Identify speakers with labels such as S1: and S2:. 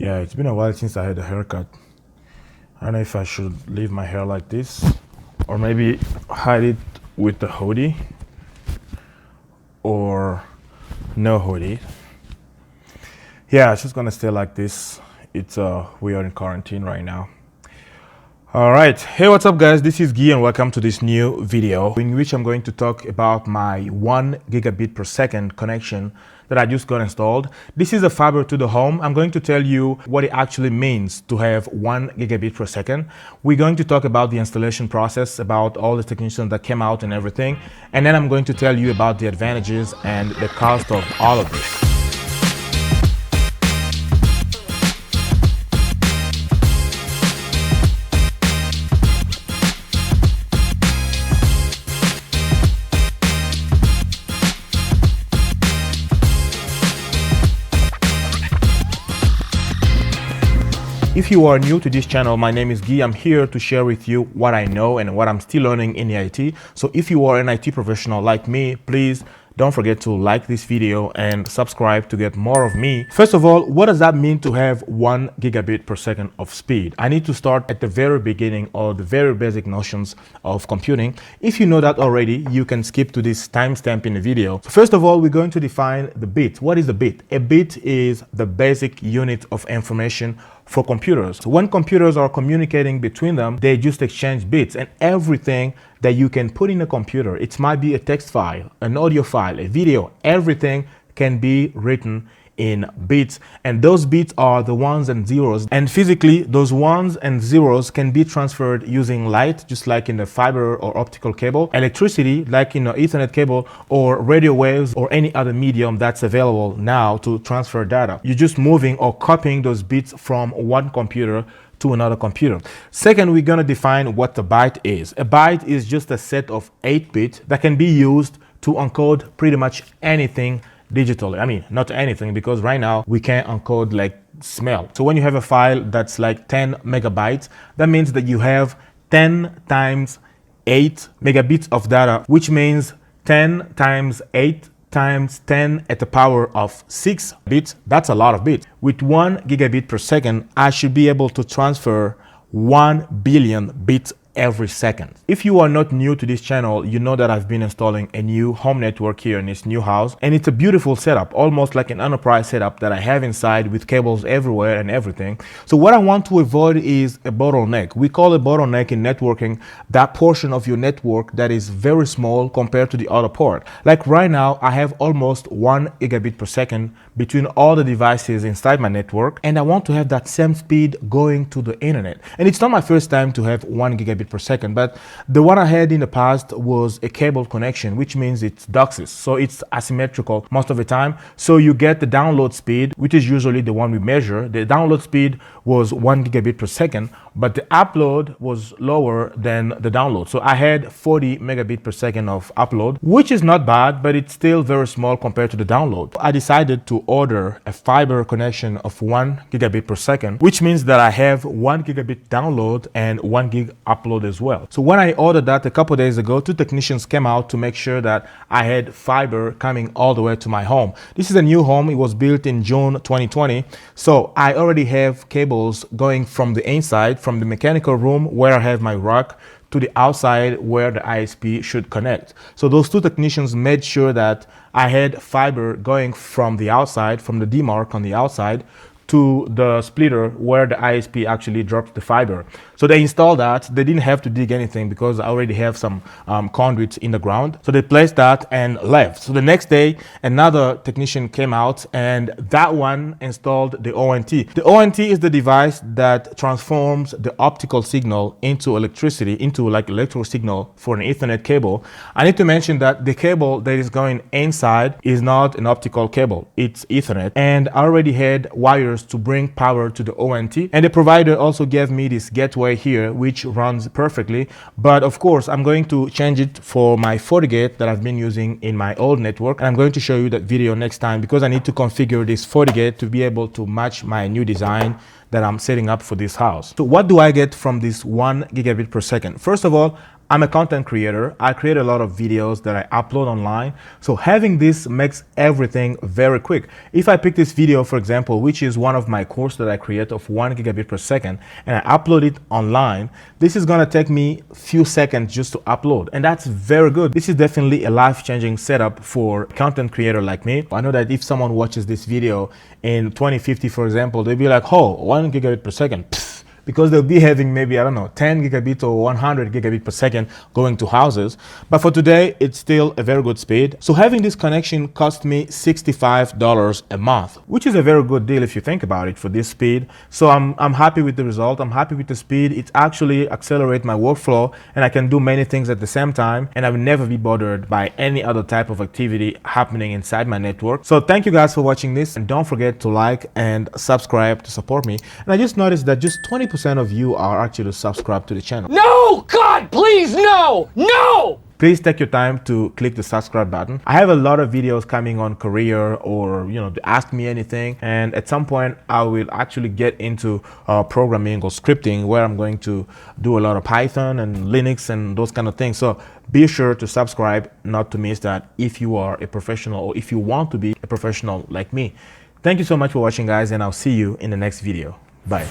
S1: Yeah, it's been a while since I had a haircut. I don't know if I should leave my hair like this or maybe hide it with the hoodie or no hoodie. Yeah, it's just gonna stay like this. We are in quarantine right now. All right, hey, what's up guys? This is Guy and welcome to this new video in which I'm going to talk about my 1 gigabit per second connection that I just got installed. This is a fiber to the home. I'm going to tell you what it actually means to have 1 gigabit per second. We're going to talk about the installation process, about all the technicians that came out and everything. And then I'm going to tell you about the advantages and the cost of all of this. If you are new to this channel, my name is Guy. I'm here to share with you what I know and what I'm still learning in the IT. So if you are an IT professional like me, please don't forget to like this video and subscribe to get more of me. First of all, what does that mean to have 1 gigabit per second of speed? I need to start at the very beginning or the very basic notions of computing. If you know that already, you can skip to this timestamp in the video. So first of all, we're going to define the bit. What is a bit? A bit is the basic unit of information for computers. So when computers are communicating between them, they just exchange bits, and everything that you can put in a computer, it might be a text file, an audio file, a video, everything can be written in bits, and those bits are the ones and zeros, and physically those ones and zeros can be transferred using light, just like in the fiber or optical cable, electricity like in an Ethernet cable, or radio waves, or any other medium that's available now to transfer data. You're just moving or copying those bits from one computer to another computer. Second, we're going to define what a byte is. A byte is just a set of 8 bits that can be used to encode pretty much anything digitally. I mean, not anything, because right now we can't encode like smell. So when you have a file that's like 10 megabytes, that means that you have 10 times 8 megabits of data, which means 10 times 8 times 10 at the power of 6 bits. That's a lot of bits. With 1 gigabit per second, I should be able to transfer 1 billion bits every second. If you are not new to this channel, you know that I've been installing a new home network here in this new house, and it's a beautiful setup, almost like an enterprise setup that I have inside with cables everywhere and everything. So what I want to avoid is a bottleneck. We call a bottleneck in networking that portion of your network that is very small compared to the other part. Like right now, I have almost 1 gigabit per second between all the devices inside my network, and I want to have that same speed going to the internet. And it's not my first time to have 1 gigabit per second, but the one I had in the past was a cable connection, which means it's DOCSIS, so it's asymmetrical most of the time. So you get the download speed, which is usually the one we measure. The download speed was 1 gigabit per second, but the upload was lower than the download. So I had 40 megabit per second of upload, which is not bad, but it's still very small compared to the download. I decided to order a fiber connection of 1 gigabit per second, which means that I have 1 gigabit download and 1 gig upload as well. So when I ordered that a couple days ago, 2 technicians came out to make sure that I had fiber coming all the way to my home. This is a new home. It was built in June 2020. So I already have cables going from the inside, from the mechanical room where I have my rack, to the outside where the ISP should connect. So those 2 technicians made sure that I had fiber going from the outside, from the DMARC on the outside, to the splitter where the ISP actually drops the fiber. So they installed that. They didn't have to dig anything because I already have some conduits in the ground. So they placed that and left. So the next day, another technician came out, and that one installed the ONT. The ONT is the device that transforms the optical signal into electricity, into like electrical signal for an Ethernet cable. I need to mention that the cable that is going inside is not an optical cable. It's Ethernet. And I already had wires to bring power to the ONT, and the provider also gave me this gateway here which runs perfectly, but of course I'm going to change it for my FortiGate that I've been using in my old network, and I'm going to show you that video next time because I need to configure this FortiGate to be able to match my new design that I'm setting up for this house. So what do I get from this 1 gigabit per second? First of all, I'm a content creator. I create a lot of videos that I upload online. So having this makes everything very quick. If I pick this video, for example, which is one of my course that I create of 1 gigabit per second, and I upload it online, this is gonna take me a few seconds just to upload. And that's very good. This is definitely a life-changing setup for a content creator like me. I know that if someone watches this video in 2050, for example, they'll be like, oh, 1 gigabit per second. Pfft. Because they'll be having maybe, I don't know, 10 gigabit or 100 gigabit per second going to houses. But for today, it's still a very good speed. So having this connection cost me $65 a month, which is a very good deal if you think about it for this speed. So I'm happy with the result. I'm happy with the speed. It actually accelerates my workflow and I can do many things at the same time. And I will never be bothered by any other type of activity happening inside my network. So thank you guys for watching this, and don't forget to like and subscribe to support me. And I just noticed that just 20% of you are actually subscribed to the channel.
S2: No! God, please, no! No!
S1: Please take your time to click the subscribe button. I have a lot of videos coming on career or, to ask me anything. And at some point, I will actually get into programming or scripting, where I'm going to do a lot of Python and Linux and those kind of things. So be sure to subscribe not to miss that if you are a professional or if you want to be a professional like me. Thank you so much for watching, guys, and I'll see you in the next video. Bye.